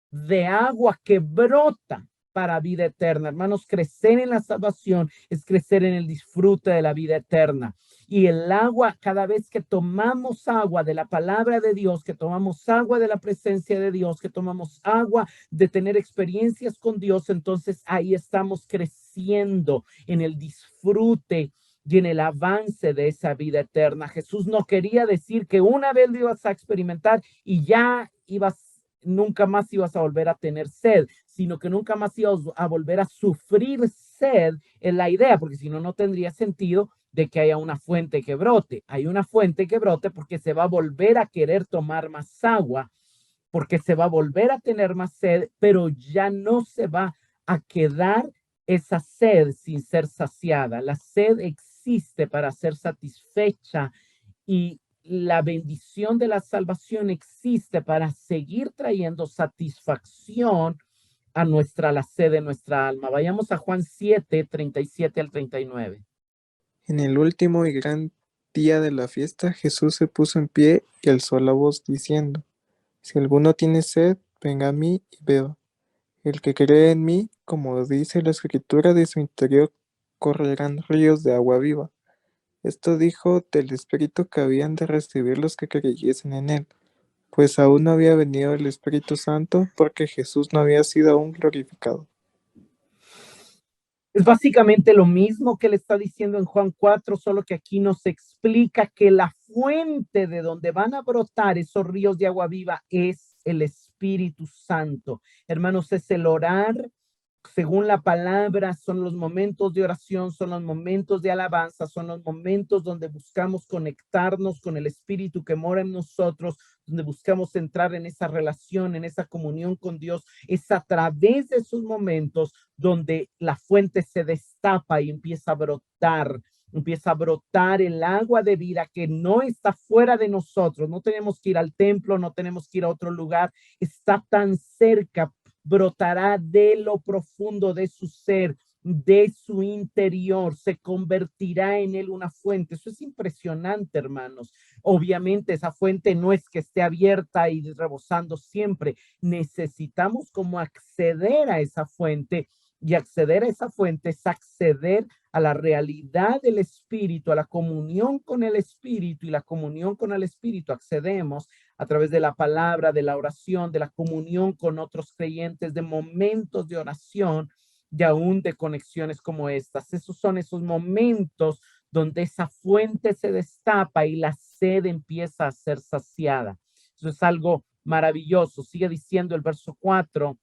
de agua que brota para vida eterna. Hermanos, crecer en la salvación es crecer en el disfrute de la vida eterna. Y el agua, cada vez que tomamos agua de la palabra de Dios, que tomamos agua de la presencia de Dios, que tomamos agua de tener experiencias con Dios, entonces ahí estamos creciendo en el disfrute y en el avance de esa vida eterna. Jesús no quería decir que una vez lo ibas a experimentar y ya nunca más ibas a volver a tener sed, sino que nunca más ibas a volver a sufrir sed, es la idea, porque si no, no tendría sentido de que haya una fuente que brote. Hay una fuente que brote porque se va a volver a querer tomar más agua porque se va a volver a tener más sed, pero ya no se va a quedar esa sed sin ser saciada. La sed existe para ser satisfecha y la bendición de la salvación existe para seguir trayendo satisfacción a la sed de nuestra alma. Vayamos a Juan 7, 37 al 39. En el último y gran día de la fiesta, Jesús se puso en pie y alzó la voz diciendo: Si alguno tiene sed, venga a mí y beba. El que cree en mí, como dice la Escritura, de su interior correrán ríos de agua viva. Esto dijo del Espíritu que habían de recibir los que creyesen en él, pues aún no había venido el Espíritu Santo, porque Jesús no había sido aún glorificado. Es básicamente lo mismo que le está diciendo en Juan 4, solo que aquí nos explica que la fuente de donde van a brotar esos ríos de agua viva es el Espíritu Santo. Hermanos, es el orar según la palabra, son los momentos de oración, son los momentos de alabanza, son los momentos donde buscamos conectarnos con el Espíritu que mora en nosotros, donde buscamos entrar en esa relación, en esa comunión con Dios. Es a través de esos momentos donde la fuente se destapa y empieza a brotar el agua de vida que no está fuera de nosotros. No tenemos que ir al templo, no tenemos que ir a otro lugar, está tan cerca. Brotará de lo profundo de su ser, de su interior, se convertirá en él una fuente. Eso es impresionante, hermanos. Obviamente esa fuente no es que esté abierta y rebosando siempre. Necesitamos como acceder a esa fuente, y acceder a esa fuente es acceder a la realidad del Espíritu, a la comunión con el Espíritu, y la comunión con el Espíritu accedemos a través de la palabra, de la oración, de la comunión con otros creyentes, de momentos de oración y aún de conexiones como estas. Esos son esos momentos donde esa fuente se destapa y la sed empieza a ser saciada. Eso es algo maravilloso. Sigue diciendo el verso 4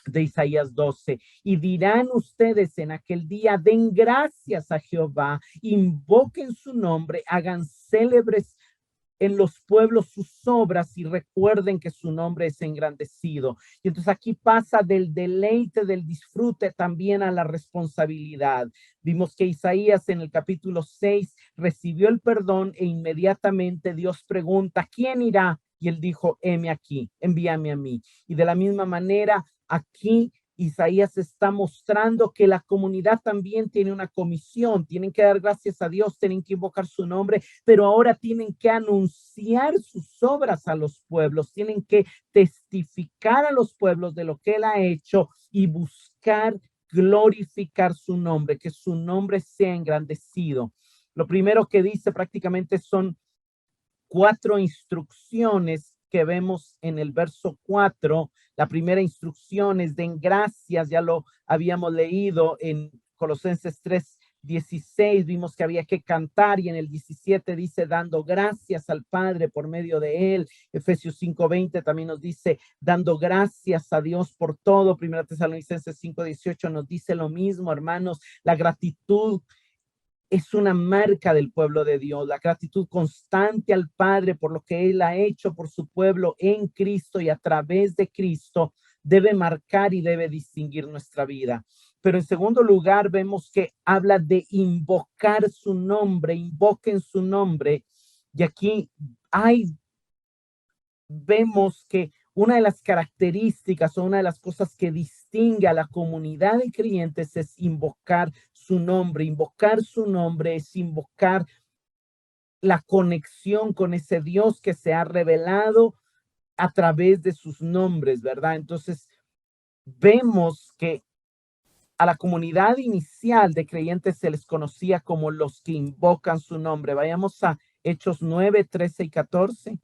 de Isaías 12, y dirán ustedes en aquel día: den gracias a Jehová, invoquen su nombre, hagan célebres en los pueblos sus obras y recuerden que su nombre es engrandecido. Y entonces aquí pasa del deleite, del disfrute también a la responsabilidad. Vimos que Isaías en el capítulo 6 recibió el perdón e inmediatamente Dios pregunta: ¿quién irá? Y él dijo: heme aquí, envíame a mí. Y de la misma manera, aquí Isaías está mostrando que la comunidad también tiene una comisión, tienen que dar gracias a Dios, tienen que invocar su nombre, pero ahora tienen que anunciar sus obras a los pueblos, tienen que testificar a los pueblos de lo que él ha hecho y buscar glorificar su nombre, que su nombre sea engrandecido. Lo primero que dice prácticamente son 4 instrucciones que vemos en el verso 4. La primera instrucción es: den gracias, ya lo habíamos leído en Colosenses 3:16, vimos que había que cantar, y en el 17 dice: dando gracias al Padre por medio de él. Efesios 5:20 también nos dice: dando gracias a Dios por todo. Primera Tesalonicenses 5:18 nos dice lo mismo, hermanos. La gratitud es una marca del pueblo de Dios, la gratitud constante al Padre por lo que él ha hecho por su pueblo en Cristo y a través de Cristo debe marcar y debe distinguir nuestra vida. Pero en segundo lugar vemos que habla de invocar su nombre, invoquen su nombre. Y aquí vemos que una de las características o una de las cosas que distingue a la comunidad de creyentes es invocar su nombre. Invocar su nombre es invocar la conexión con ese Dios que se ha revelado a través de sus nombres, ¿verdad? Entonces, vemos que a la comunidad inicial de creyentes se les conocía como los que invocan su nombre. Vayamos a Hechos 9, 13 y 14.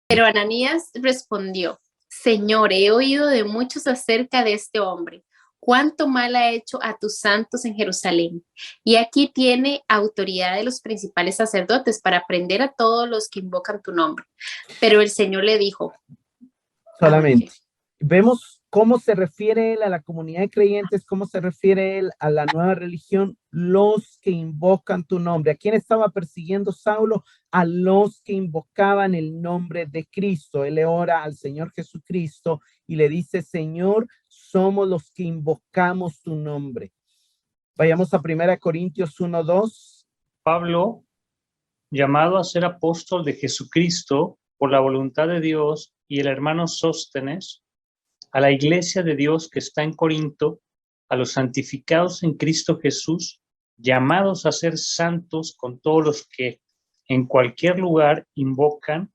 Pero Ananías respondió: Señor, he oído de muchos acerca de este hombre, cuánto mal ha hecho a tus santos en Jerusalén. Y aquí tiene autoridad de los principales sacerdotes para prender a todos los que invocan tu nombre. Pero el Señor le dijo: solamente vemos ¿Cómo se refiere él a la comunidad de creyentes? ¿Cómo se refiere él a la nueva religión? Los que invocan tu nombre. ¿A quién estaba persiguiendo Saulo? A los que invocaban el nombre de Cristo. Él le ora al Señor Jesucristo y le dice, Señor, somos los que invocamos tu nombre. Vayamos a 1 Corintios 1:2. Pablo, llamado a ser apóstol de Jesucristo por la voluntad de Dios, y el hermano Sóstenes, a la iglesia de Dios que está en Corinto, a los santificados en Cristo Jesús, llamados a ser santos con todos los que en cualquier lugar invocan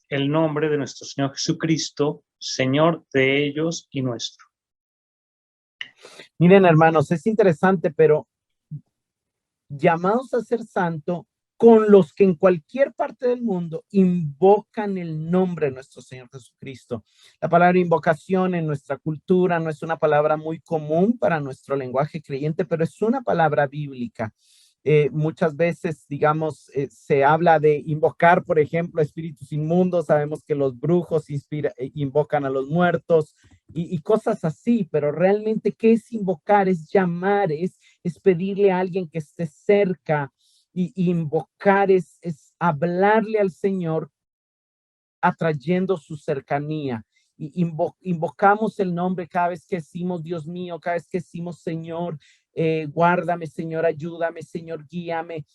el nombre de nuestro Señor Jesucristo, Señor de ellos y nuestro. Miren, hermanos, es interesante, pero llamados a ser santo con los que en cualquier parte del mundo invocan el nombre de nuestro Señor Jesucristo. La palabra invocación en nuestra cultura no es una palabra muy común para nuestro lenguaje creyente, pero es una palabra bíblica. Muchas veces, digamos, se habla de invocar, por ejemplo, espíritus inmundos. Sabemos que los brujos invocan a los muertos y cosas así, pero realmente, ¿qué es invocar? Es llamar, es pedirle a alguien que esté cerca. Y invocar es hablarle al Señor atrayendo su cercanía. Y invocamos el nombre cada vez que decimos, Dios mío, cada vez que decimos, Señor, guárdame, Señor, ayúdame, Señor, guíame.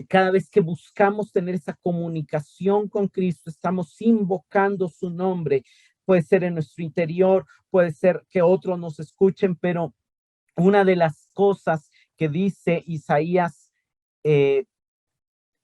Cada vez que buscamos tener esa comunicación con Cristo, estamos invocando su nombre. Puede ser en nuestro interior, puede ser que otros nos escuchen, pero una de las cosas que dice Isaías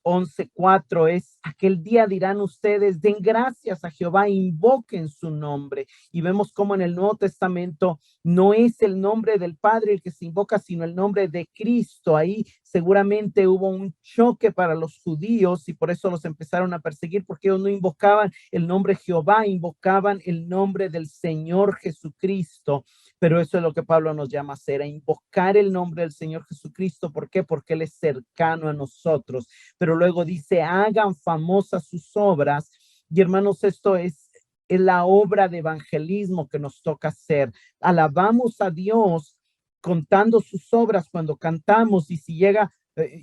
11:4 es, aquel día dirán ustedes, den gracias a Jehová, invoquen su nombre. Y vemos cómo en el Nuevo Testamento no es el nombre del Padre el que se invoca, sino el nombre de Cristo. Ahí seguramente hubo un choque para los judíos y por eso los empezaron a perseguir, porque ellos no invocaban el nombre Jehová, invocaban el nombre del Señor Jesucristo. Pero eso es lo que Pablo nos llama a hacer, a invocar el nombre del Señor Jesucristo. ¿Por qué? Porque Él es cercano a nosotros. Pero luego dice, hagan famosas sus obras. Y hermanos, esto es la obra de evangelismo que nos toca hacer. Alabamos a Dios contando sus obras cuando cantamos. Y si llega,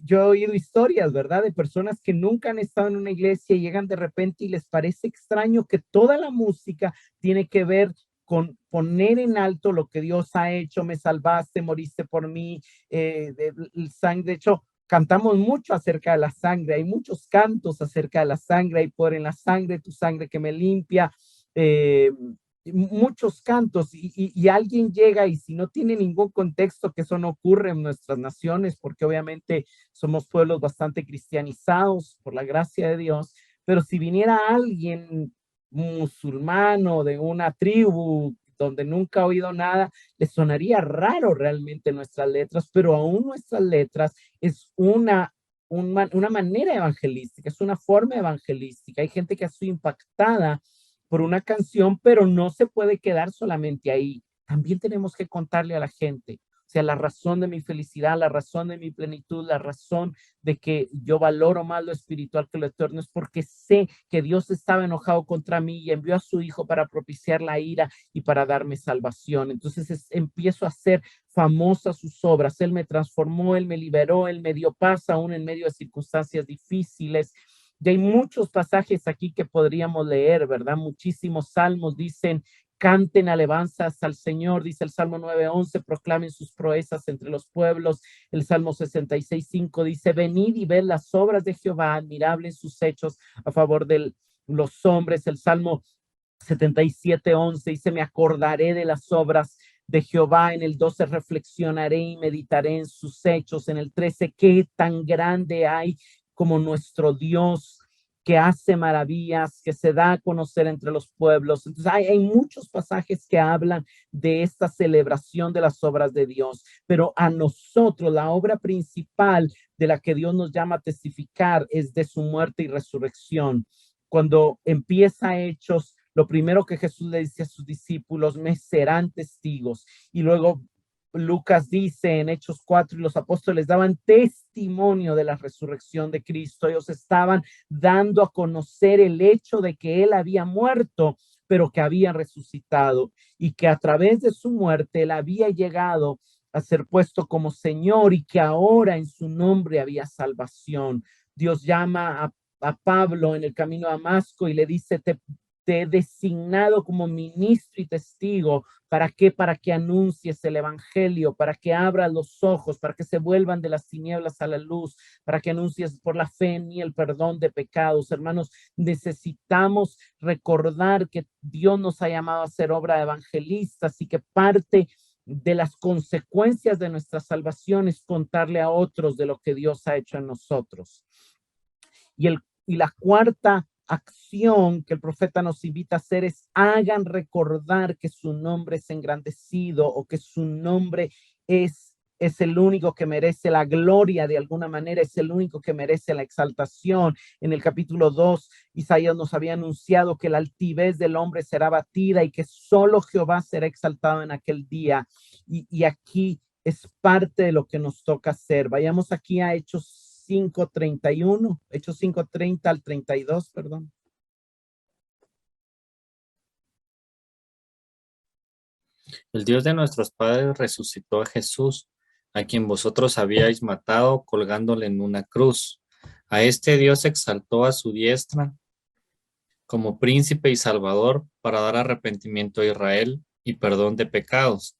yo he oído historias, ¿verdad? De personas que nunca han estado en una iglesia y llegan de repente y les parece extraño que toda la música tiene que ver con poner en alto lo que Dios ha hecho. Me salvaste, moriste por mí, el sangre. De hecho, cantamos mucho acerca de la sangre. Hay muchos cantos acerca de la sangre. Hay poder en la sangre, tu sangre que me limpia. Muchos cantos y alguien llega y si no tiene ningún contexto, que eso no ocurre en nuestras naciones, porque obviamente somos pueblos bastante cristianizados por la gracia de Dios, pero si viniera alguien musulmano de una tribu donde nunca ha oído nada, le sonaría raro realmente nuestras letras, pero aún nuestras letras es una manera evangelística, es una forma evangelística. Hay gente que ha sido impactada por una canción, pero no se puede quedar solamente ahí. También tenemos que contarle a la gente, o sea, la razón de mi felicidad, la razón de mi plenitud, la razón de que yo valoro más lo espiritual que lo eterno, es porque sé que Dios estaba enojado contra mí y envió a su hijo para propiciar la ira y para darme salvación. Entonces empiezo a hacer famosas sus obras. Él me transformó, Él me liberó, Él me dio paz aún en medio de circunstancias difíciles. Y hay muchos pasajes aquí que podríamos leer, ¿verdad? Muchísimos salmos dicen, canten alabanzas al Señor, dice el Salmo 9:11, proclamen sus proezas entre los pueblos. El Salmo 66:5 dice, venid y ved las obras de Jehová, admirables sus hechos a favor de los hombres. El Salmo 77:11 dice, me acordaré de las obras de Jehová. En el 12, reflexionaré y meditaré en sus hechos. En el 13, qué tan grande hay como nuestro Dios, que hace maravillas, que se da a conocer entre los pueblos. Entonces hay muchos pasajes que hablan de esta celebración de las obras de Dios, pero a nosotros la obra principal de la que Dios nos llama a testificar es de su muerte y resurrección. Cuando empieza Hechos, lo primero que Jesús le dice a sus discípulos, me serán testigos. Y luego Lucas dice en Hechos 4, y los apóstoles daban testimonio de la resurrección de Cristo. Ellos estaban dando a conocer el hecho de que Él había muerto pero que había resucitado y que a través de su muerte él había llegado a ser puesto como Señor y que ahora en su nombre había salvación. Dios llama a Pablo en el camino a Damasco y le dice, te he designado como ministro y testigo. ¿Para qué? Para que anuncies el evangelio, para que abras los ojos, para que se vuelvan de las tinieblas a la luz, para que anuncies por la fe en mí el perdón de pecados. Hermanos, necesitamos recordar que Dios nos ha llamado a ser obra de evangelistas y que parte de las consecuencias de nuestra salvación es contarle a otros de lo que Dios ha hecho en nosotros. Y la cuarta acción que el profeta nos invita a hacer es hagan recordar que su nombre es engrandecido o que su nombre es el único que merece la gloria de alguna manera, es el único que merece la exaltación. En el capítulo 2, Isaías nos había anunciado que la altivez del hombre será batida y que solo Jehová será exaltado en aquel día. Y aquí es parte de lo que nos toca hacer. Vayamos aquí a Hechos 5:31, Hechos 5:30 al 32, perdón. El Dios de nuestros padres resucitó a Jesús, a quien vosotros habíais matado colgándole en una cruz. A este Dios exaltó a su diestra como príncipe y salvador para dar arrepentimiento a Israel y perdón de pecados.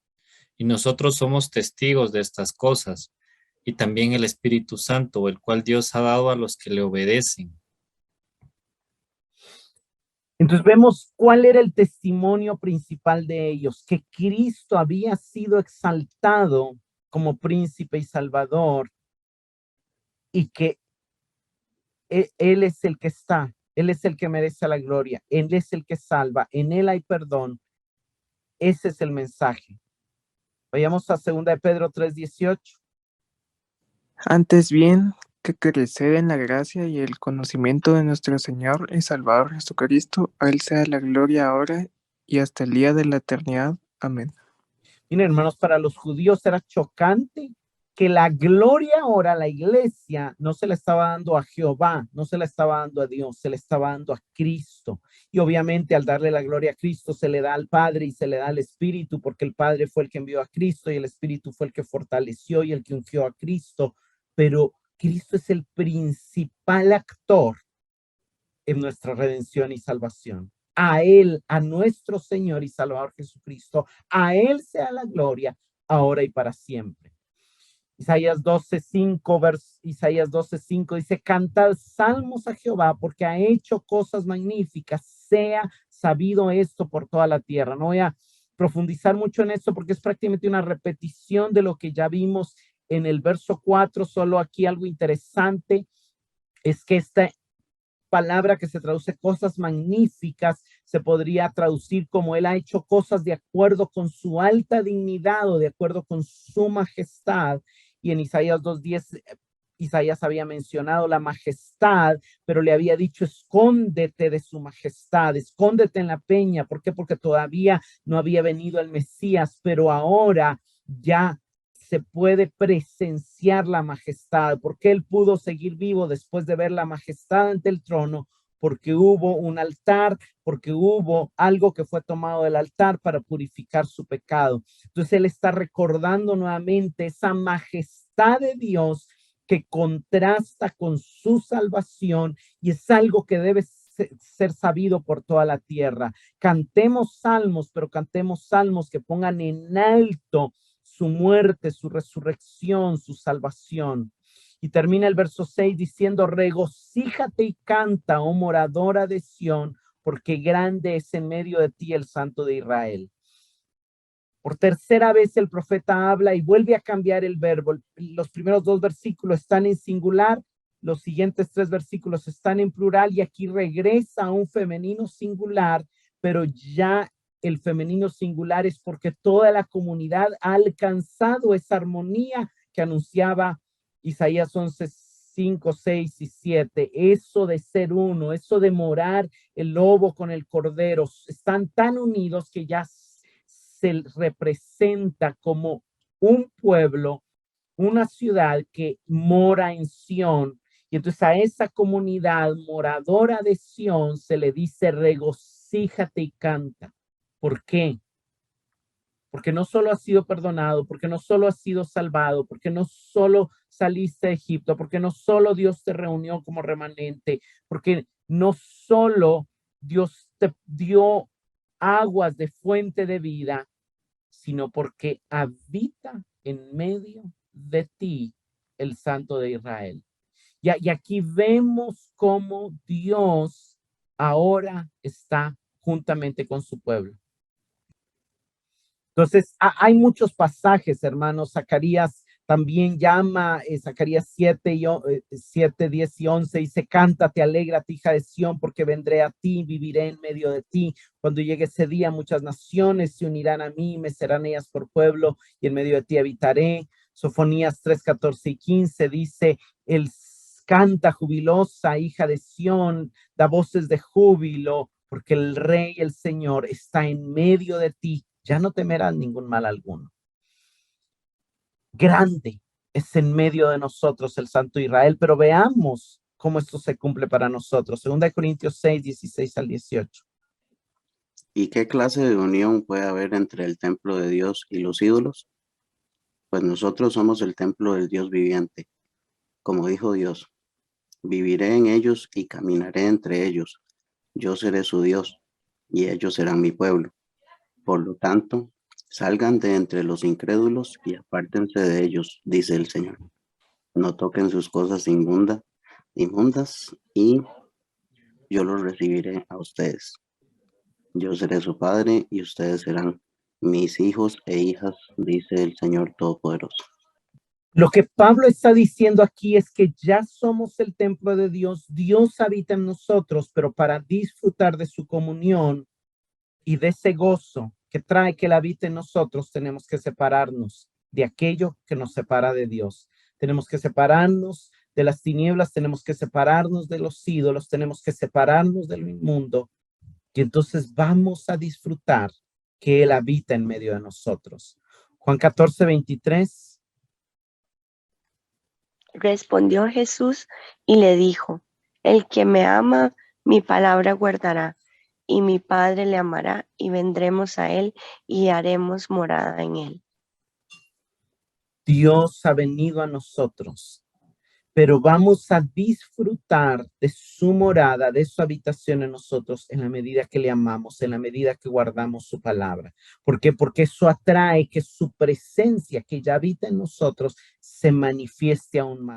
Y nosotros somos testigos de estas cosas, y también el Espíritu Santo, el cual Dios ha dado a los que le obedecen. Entonces vemos cuál era el testimonio principal de ellos, que Cristo había sido exaltado como príncipe y salvador y que Él es el que está, Él es el que merece la gloria, Él es el que salva, en Él hay perdón. Ese es el mensaje. Vayamos a 2 de Pedro 3:18. Antes bien, que crecer en la gracia y el conocimiento de nuestro Señor y Salvador Jesucristo, a Él sea la gloria ahora y hasta el día de la eternidad. Amén. Miren, hermanos, para los judíos era chocante que la gloria ahora a la iglesia no se le estaba dando a Jehová, no se le estaba dando a Dios, se le estaba dando a Cristo. Y obviamente al darle la gloria a Cristo se le da al Padre y se le da al Espíritu, porque el Padre fue el que envió a Cristo y el Espíritu fue el que fortaleció y el que ungió a Cristo. Pero Cristo es el principal actor en nuestra redención y salvación. A Él, a nuestro Señor y Salvador Jesucristo, a Él sea la gloria, ahora y para siempre. Isaías 12:5 dice, cantad salmos a Jehová porque ha hecho cosas magníficas, sea sabido esto por toda la tierra. No voy a profundizar mucho en esto porque es prácticamente una repetición de lo que ya vimos en el verso 4, solo aquí algo interesante es que esta palabra que se traduce cosas magníficas se podría traducir como él ha hecho cosas de acuerdo con su alta dignidad o de acuerdo con su majestad. Y en Isaías 2:10, Isaías había mencionado la majestad, pero le había dicho, escóndete de su majestad, escóndete en la peña. ¿Por qué? Porque todavía no había venido el Mesías, pero ahora ya se puede presenciar la majestad, porque él pudo seguir vivo después de ver la majestad ante el trono, porque hubo un altar, porque hubo algo que fue tomado del altar para purificar su pecado. Entonces él está recordando nuevamente esa majestad de Dios que contrasta con su salvación y es algo que debe ser sabido por toda la tierra. Cantemos salmos, pero cantemos salmos que pongan en alto su muerte, su resurrección, su salvación. Y termina el verso 6 diciendo, regocíjate y canta, oh moradora de Sión, porque grande es en medio de ti el Santo de Israel. Por tercera vez el profeta habla y vuelve a cambiar el verbo. Los primeros 2 versículos están en singular, los siguientes 3 versículos están en plural y aquí regresa a un femenino singular, pero ya el femenino singular es porque toda la comunidad ha alcanzado esa armonía que anunciaba Isaías 11:5, 6 y 7. Eso de ser uno, eso de morar el lobo con el cordero, están tan unidos que ya se representa como un pueblo, una ciudad que mora en Sión. Y entonces a esa comunidad moradora de Sión se le dice regocíjate regocíjate y canta. ¿Por qué? Porque no solo has sido perdonado, porque no solo has sido salvado, porque no solo saliste de Egipto, porque no solo Dios te reunió como remanente, porque no solo Dios te dio aguas de fuente de vida, sino porque habita en medio de ti el Santo de Israel. Y aquí vemos cómo Dios ahora está juntamente con su pueblo. Entonces, hay muchos pasajes, hermanos. Zacarías también llama, Zacarías 7, 10 y 11, dice, cántate, alégrate, hija de Sión, porque vendré a ti, viviré en medio de ti. Cuando llegue ese día, muchas naciones se unirán a mí, me serán ellas por pueblo, y en medio de ti habitaré. Sofonías 3, 14 y 15 dice, canta jubilosa, hija de Sión, da voces de júbilo, porque el Rey, el Señor, está en medio de ti. Ya no temerás ningún mal alguno. Grande es en medio de nosotros el Santo Israel, pero veamos cómo esto se cumple para nosotros. 2 Corintios 6, 16 al 18. ¿Y qué clase de unión puede haber entre el templo de Dios y los ídolos? Pues nosotros somos el templo del Dios viviente. Como dijo Dios, viviré en ellos y caminaré entre ellos. Yo seré su Dios y ellos serán mi pueblo. Por lo tanto, salgan de entre los incrédulos y apártense de ellos, dice el Señor. No toquen sus cosas inmundas y yo los recibiré a ustedes. Yo seré su padre y ustedes serán mis hijos e hijas, dice el Señor Todopoderoso. Lo que Pablo está diciendo aquí es que ya somos el templo de Dios. Dios habita en nosotros, pero para disfrutar de su comunión y de ese gozo que trae que Él habite en nosotros, tenemos que separarnos de aquello que nos separa de Dios. Tenemos que separarnos de las tinieblas, tenemos que separarnos de los ídolos, tenemos que separarnos del inmundo, y entonces vamos a disfrutar que Él habita en medio de nosotros. Juan 14, 23. Respondió Jesús y le dijo, el que me ama, mi palabra guardará, y mi Padre le amará, y vendremos a él y haremos morada en él. Dios ha venido a nosotros, pero vamos a disfrutar de su morada, de su habitación en nosotros en la medida que le amamos, en la medida que guardamos su palabra. ¿Por qué? Porque eso atrae que su presencia que ya habita en nosotros se manifieste aún más.